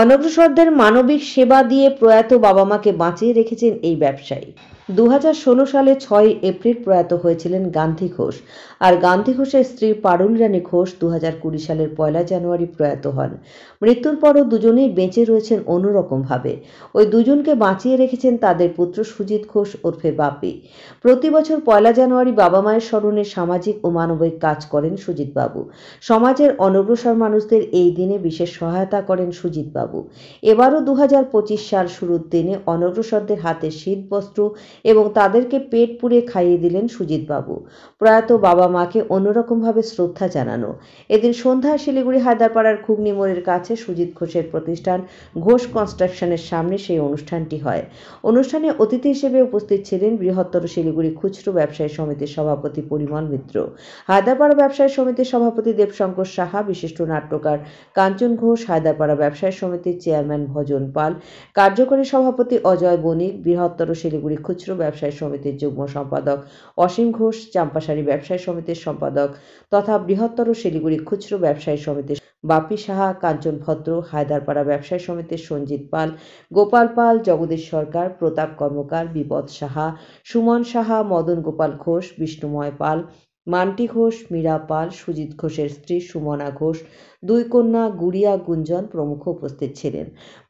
অনগ্রসরদের মানবিক সেবা দিয়ে প্রয়াত বাবা মাকে বাঁচিয়ে রেখেছেন এই ব্যবসায়ী। 2016 সালে 6 এপ্রিল প্রয়াত হয়েছিলেন গান্ধী ঘোষ। আর গান্ধী ঘোষের স্ত্রী পারুল রানী ঘোষ 2020 সালের 1 জানুয়ারি প্রয়াত হন। মৃত্যুর পরও দুজনেই বেঁচে রয়েছেন অন্যরকমভাবে। ওই দুজনকে বাঁচিয়ে রেখেছেন তাদের পুত্র সুজিত ঘোষ ওরফে বাপি। প্রতি বছর 1 জানুয়ারি বাবা মায়ের স্মরণে সামাজিক ও মানবিক কাজ করেন সুজিত বাবু। সমাজের অনগ্রসর মানুষদের এই দিনে বিশেষ সহায়তা করেন সুজিত বাবু। এবারও 2025 সাল শুরুর দিনে অনগ্রসরদের হাতে শীতবস্ত্র এবং তাদেরকে পেট পুড়ে খাইয়ে দিলেন সুজিত বাবু। প্রয়াত বাবা মাকে অন্যরকমভাবে শ্রদ্ধা জানানো। এদিন সন্ধ্যায় শিলিগুড়ি হায়দারপাড়ার ঘুগনি মোড়ের কাছে সুজিত ঘোষের প্রতিষ্ঠান ঘোষ কনস্ট্রাকশনের সামনে সেই অনুষ্ঠানটি হয়। অনুষ্ঠানে অতিথি হিসেবে উপস্থিত ছিলেন বৃহত্তর শিলিগুড়ি খুচরো ব্যবসায়ী সমিতির সভাপতি পরিমল মিত্র, হায়দারপাড়া ব্যবসায়ী সমিতির সভাপতি দেবশঙ্কর সাহা, বিশিষ্ট নাট্যকার কাঞ্চন ঘোষ, হায়দারপাড়া ব্যবসায়ী সমিতির চেয়ারম্যান ভজন পাল, কার্যকরী সভাপতি অজয় বণিক, বৃহত্তর শিলিগুড়ি খুচরো ব্যবসায়ী সমিতির যুগ্ম সম্পাদক অসীম ঘোষ, চাম্পাসারি ব্যবসায়ী সমিতির সম্পাদক তথা বৃহত্তর শিলিগুড়ি খুচরো ব্যবসায়ী সমিতির বাপি সাহা, কাঞ্চন ভদ্র, হায়দারপাড়া ব্যবসায়ী সমিতির সঞ্জিত পাল, গোপাল পাল, জগদীশ সরকার, প্রতাপ কর্মকার, বিপদ সাহা, সুমন সাহা, মদন গোপাল ঘোষ, বিষ্ণুময় পাল, মান্টি ঘোষ, মীরা পাল, সুজিত ঘোষের স্ত্রী সুমনা ঘোষ, দুই কন্যা গুড়িয়া, গুঞ্জন প্রমুখ উপস্থিত ছিলেন।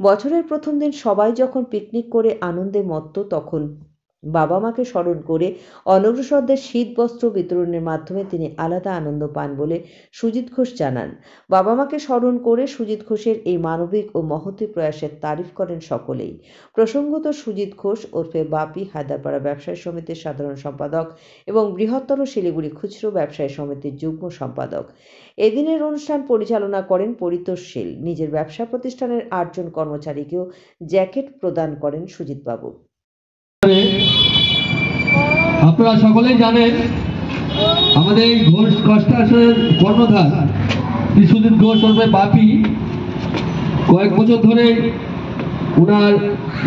বছরের প্রথম দিন সবাই যখন পিকনিক করে আনন্দে মত্ত, তখন বাবা মাকে স্মরণ করে অনগ্রসরদের শীত বস্ত্র বিতরণের মাধ্যমে তিনি আলাদা আনন্দ পান বলে সুজিত ঘোষ জানান। বাবা মাকে স্মরণ করে সুজিত ঘোষের এই মানবিক ও মহতী প্রয়াসের তারিফ করেন সকলেই। প্রসঙ্গত সুজিত ঘোষ ওরফে বাপি হায়দারপাড়া ব্যবসায়ী সমিতির সাধারণ সম্পাদক এবং বৃহত্তর শিলিগুড়ি খুচরো ব্যবসায়ী সমিতির যুগ্ম সম্পাদক। এদিনের অনুষ্ঠান পরিচালনা করেন পরিতোষশীল। নিজের ব্যবসা প্রতিষ্ঠানের 8 জন কর্মচারীকেও জ্যাকেট প্রদান করেন সুজিতবাবু। আপনারা সকলেই জানেন আমাদের ঘোষ কনস্ট্রাকশনের কর্ণধার সুজিত ঘোষ ওরফে বাপি কয়েক বছর ধরে ওনার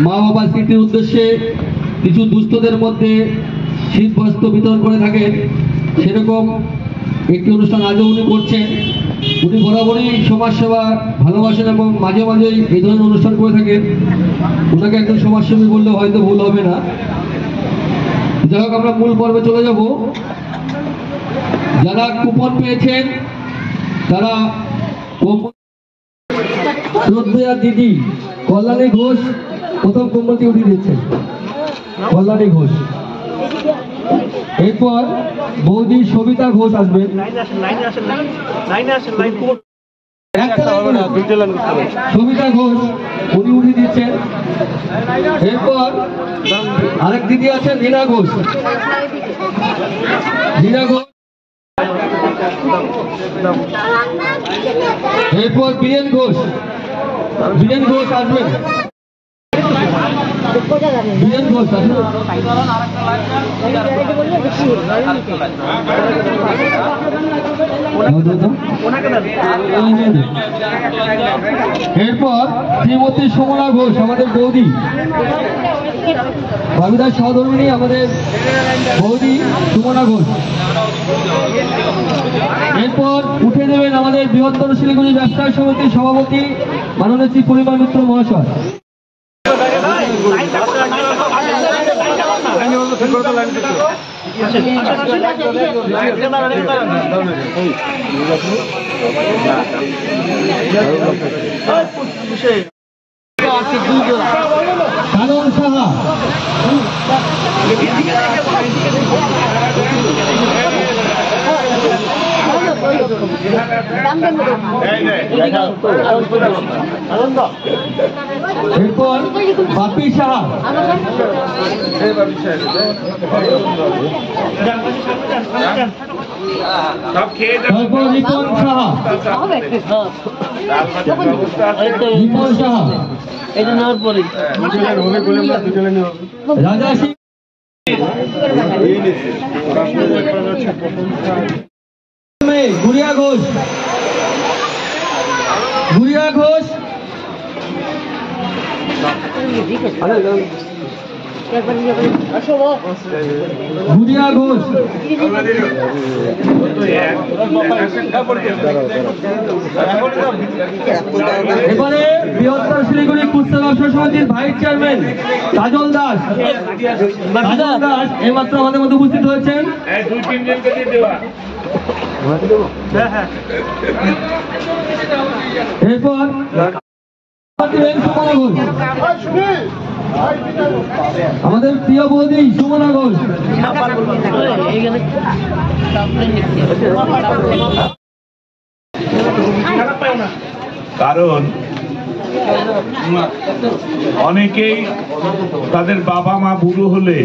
মা বাবার স্মৃতির উদ্দেশ্যে কিছু দুস্থদের মধ্যে শীত বস্ত্র বিতরণ করে থাকেন। সেরকম একটি অনুষ্ঠান আজও উনি করছেন। উনি বরাবরই সমাজসেবা ভালোবাসেন এবং মাঝে মাঝেই এই ধরনের অনুষ্ঠান করে থাকেন। ওনাকে একজন সমাজসেবী বললে হয়তো ভুল হবে না। যাই হোক, আমরা মূল পর্বে চলে যাব। যারা কুপন পেয়েছেন তারা শ্রদ্ধেয়া দিদি কল্যাণী ঘোষ প্রথম কম্বলটি উঠিয়ে দিচ্ছেন। কল্যাণী ঘোষ, এরপর বৌদি সবিতা ঘোষ আসবেন। সবিতা ঘোষ উনি উঠিয়ে দিচ্ছেন। এরপর আরেক দিদি আছেন রীনা ঘোষ। রীনা ঘোষ, এরপর বীরেন ঘোষ। বীরেন ঘোষ আসবেন। বীরেন ঘোষ আসবেন। এরপর শ্রীমতী সুমনা ঘোষ আমাদের বৌদি, বাবিদার সহধর্মিনী আমাদের বৌদি সুমনা ঘোষ। এরপর উঠে দেবেন আমাদের বৃহত্তর শিলিগুড়ি ব্যবসায়ী সমিতির সভাপতি মাননীয় শ্রী পরিমল মিত্র মহাশয়। কানন সাহা, এরপর বাপি সাহা, তারপর রিপন সাহা, রিপন সাহা, রাজা সিং, গুড়িয়া ঘোষ, গুড়িয়া ঘোষ, গুড়িয়া ঘোষ, এবারে বৃহত্তর মৎস্য ব্যবসা সমিতির ভাইস চেয়ারম্যান কাজল দাস এইমাত্র আমাদের মধ্যে উপস্থিত হয়েছেন। এরপর আমাদের প্রিয় বৌদি সুমনা ঘোষ। কারণ অনেকেই তাদের বাবা মা বুড়ো হলে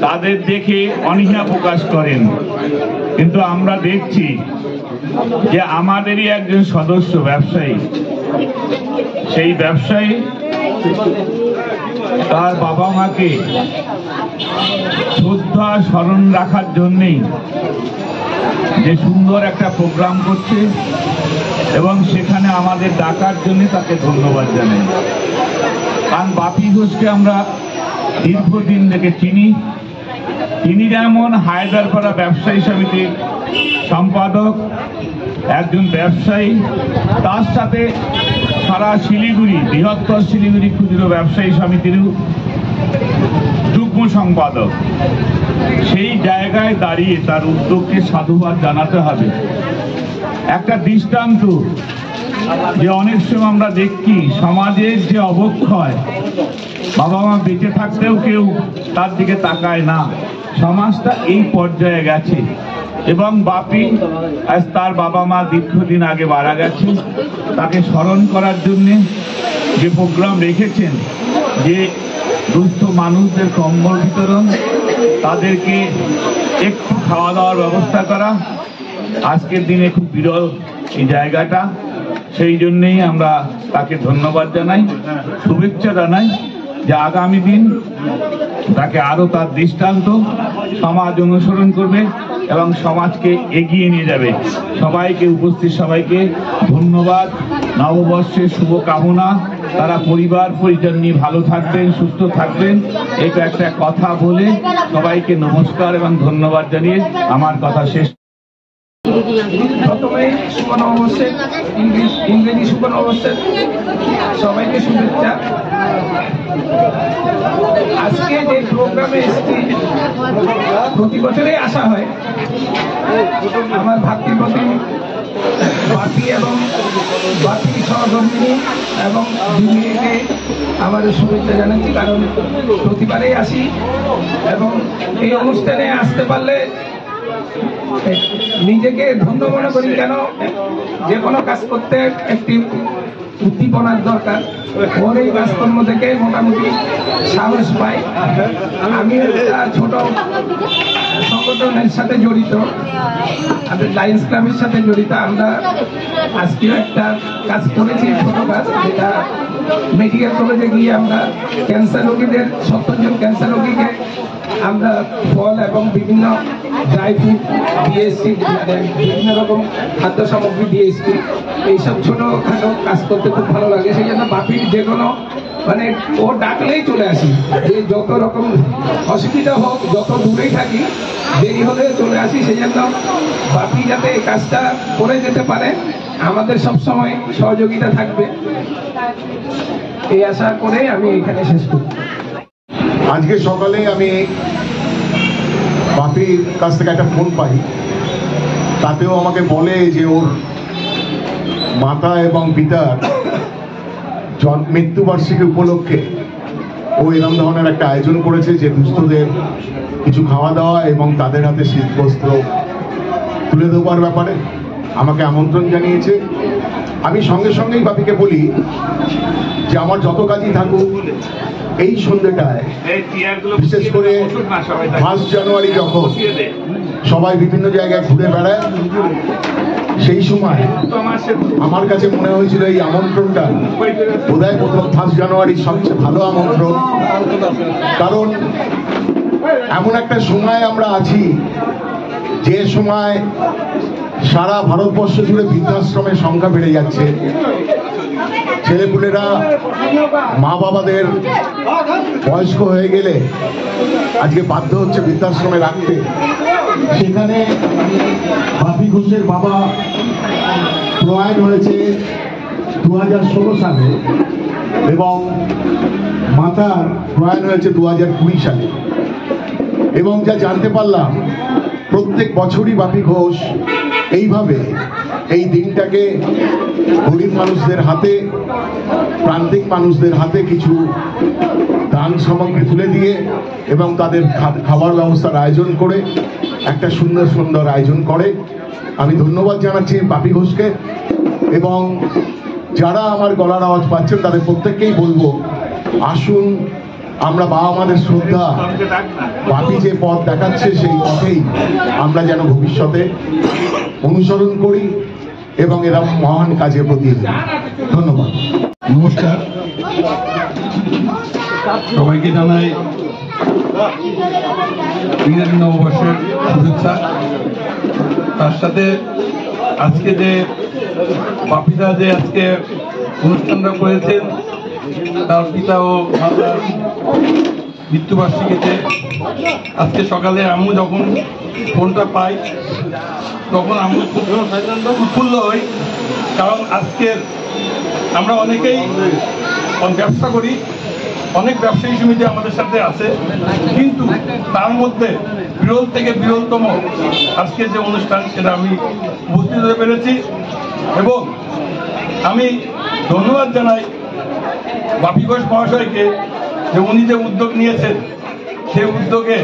তাদের দেখে অনীহা প্রকাশ করেন, কিন্তু আমরা দেখছি যে আমাদেরই একজন সদস্য ব্যবসায়ী, সেই ব্যবসায়ী তার বাবা মাকে শ্রদ্ধা স্মরণ রাখার জন্যেই যে সুন্দর একটা প্রোগ্রাম করছে এবং সেখানে আমাদের ডাকার জন্য তাকে ধন্যবাদ জানাই। কারণ বাপি ঘোষকে আমরা দীর্ঘদিন থেকে চিনি। তিনি যেমন হায়দারপাড়া ব্যবসায়ী সমিতির সম্পাদক, একজন ব্যবসায়ী, তার সাথে সারা শিলিগুড়ি, বৃহত্তর শিলিগুড়ি ক্ষুদ্র ব্যবসায়ী সমিতিরও যুগ্ম সম্পাদক। সেই জায়গায় দাঁড়িয়ে তার উদ্যোগকে সাধুবাদ জানাতে হবে। একটা দৃষ্টান্ত যে অনেক সময় আমরা দেখি সমাজের যে অবক্ষয়, বাবা মা বেঁচে থাকতেও কেউ তার দিকে তাকায় না, সমাজটা এই পর্যায়ে গেছে। এবং বাপি আজ তার বাবা মা দীর্ঘদিন আগে মারা গেছে, তাকে স্মরণ করার জন্য যে প্রোগ্রাম রেখেছেন, যে দুস্থ মানুষদের কম্বল বিতরণ, তাদেরকে একটু খাওয়া দাওয়ার ব্যবস্থা করা, আজকের দিনে খুব বিরল এই জায়গাটা। সেই জন্যেই আমরা তাকে ধন্যবাদ জানাই, শুভেচ্ছা জানাই যে আগামী দিন তাকে আরো তার দৃষ্টান্ত সমাজ অনুসরণ করবে এবং সমাজকে এগিয়ে নিয়ে যাবে। সবাইকে, উপস্থিত সবাইকে ধন্যবাদ, নববর্ষের শুভকামনা। তারা পরিবার পরিজন নিয়ে ভালো থাকবেন, সুস্থ থাকবেন, এটা একটা কথা বলে সবাইকে নমস্কার এবং ধন্যবাদ জানিয়ে আমার কথা শেষ। প্রথমে শুভ নববর্ষের ইংরেজি শুভ নববর্ষের সবাইকে শুভেচ্ছা। আজকে যে প্রোগ্রামে এসেছি, প্রতি বছরেই আসা হয়। আমার ভাতৃপ্রতিম বাপি এবং বাপির সহধর্মিনী এবং দিদিকে আমার শুভেচ্ছা জানাচ্ছি, কারণ প্রতিবারেই আসি এবং এই অনুষ্ঠানে আসতে পারলে নিজেকে ধন্য মনে করি। কেন, যে কোনো কাজ করতে একটি উদ্দীপনার দরকার। ওর এই কাজকর্ম থেকে মোটামুটি সাহস পাই। আমি একটা ছোট সংগঠনের সাথে জড়িত, আমাদের লায়ন্স ক্লাবের সাথে জড়িত। আমরা আজকেও একটা কাজ করেছি, ছোট কাজ, যেটা মেডিকেল কলেজে গিয়ে আমরা ক্যান্সার রোগীদের 70 জন ক্যান্সার রোগীকে আমরা ফল এবং বিভিন্ন ড্রাই ফ্রুট দিয়ে এসছি, বিভিন্ন রকম খাদ্য সামগ্রী দিয়ে এসছি। এইসব ছোটখাটো কাজ করতে খুব ভালো লাগে। সেই জন্য বাপির যে কোনো মানে ও ডাকলেই চলে আসি, যে যত রকম অসুবিধা হোক, যত দূরেই থাকি, দেরি হলে চলে আসি। সেই জন্য বাপি যাতে এই কাজটা করে যেতে পারে, আমাদের সবসময় সহযোগিতা থাকবে, এই আশা করে আমি এখানে শেষ করি। আজকে সকালে আমি বাপির কাছ থেকে একটা ফোন পাই, তাতেও আমাকে বলে যে ওর মাতা এবং পিতার মৃত্যুবার্ষিকী উপলক্ষে ও এরকম ধরনের একটা আয়োজন করেছে, যে দুস্থদের কিছু খাওয়া দাওয়া এবং তাদের হাতে শীতবস্ত্র তুলে দেওয়ার ব্যাপারে আমাকে আমন্ত্রণ জানিয়েছে। আমি সঙ্গে সঙ্গেই বাপিকে বলি যে আমার যত কাজই থাকুক, এই সন্ধ্যেটায় বিশেষ করে 1 জানুয়ারি যখন সবাই বিভিন্ন জায়গায় ঘুরে বেড়ায়, সেই সময় আমার কাছে মনে হয়েছিল এই আমন্ত্রণটা বোধহয় প্রথম 1 জানুয়ারির সবচেয়ে ভালো আমন্ত্রণ। কারণ এমন একটা সময় আমরা আছি, যে সময় সারা ভারতবর্ষ জুড়ে বৃদ্ধাশ্রমের সংখ্যা বেড়ে যাচ্ছে। ছেলেপুলেরা মা বাবাদের বয়স্ক হয়ে গেলে আজকে বাধ্য হচ্ছে বৃদ্ধাশ্রমে রাখতে। সেখানে বাপি ঘোষের বাবা প্রয়াণ হয়েছে 2016 সালে এবং মাতার প্রয়াণ হয়েছে 2020 সালে। এবং যা জানতে পারলাম, প্রত্যেক বছরই বাপি ঘোষ এইভাবে এই দিনটাকে গরিব মানুষদের হাতে, প্রান্তিক মানুষদের হাতে কিছু দান সামগ্রী তুলে দিয়ে এবং তাদের খাবার ব্যবস্থার আয়োজন করে একটা সুন্দর সুন্দর আয়োজন করে। আমি ধন্যবাদ জানাচ্ছি বাপি ঘোষকে, এবং যারা আমার গলার আওয়াজ পাচ্ছেন তাদের প্রত্যেককেই বলবো, আসুন আমরা বাবা মাদের শ্রদ্ধা, বাপি যে পথ দেখাচ্ছে সেই পথেই আমরা যেন ভবিষ্যতে অনুসরণ করি এবং এরা মহান কাজে প্রতিনিধি। ধন্যবাদ। নমস্কার, সবাইকে জানাই ইংরেজি নববর্ষের শুভেচ্ছা। তার সাথে আজকে যে বাপিদা যে আজকে অনুষ্ঠানটা করেছেন, তার পিতা ও মাতার মৃত্যুবার্ষিকীতে আজকে সকালে আমি যখন ফোনটা পাই তখন আমি উৎফুল্ল হই। কারণ আজকের আমরা অনেকেই ব্যবসা করি, অনেক ব্যবসায়ী সমিতি আমাদের সাথে আছে, কিন্তু তার মধ্যে বিরল থেকে বিরলতম আজকের যে অনুষ্ঠান সেটা আমি উপস্থিত হতে পেরেছি। এবং আমি ধন্যবাদ জানাই বাপি ঘোষ মহাশয়কে যে উনি যে উদ্যোগ নিয়েছেন, সেই উদ্যোগে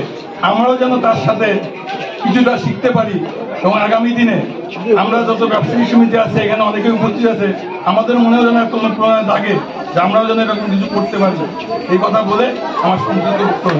আমরাও যেন তার সাথে কিছুটা শিখতে পারি এবং আগামী দিনে আমরা যত ব্যবসায়ী সমিতি আছে, এখানে অনেকে উপস্থিত আছে, আমাদের মনেও যেন একটা অনুপ্রেরণা জাগে যে আমরাও যেন এরকম কিছু করতে পারি। এই কথা বলে আমার সংক্ষিপ্ত বক্তব্য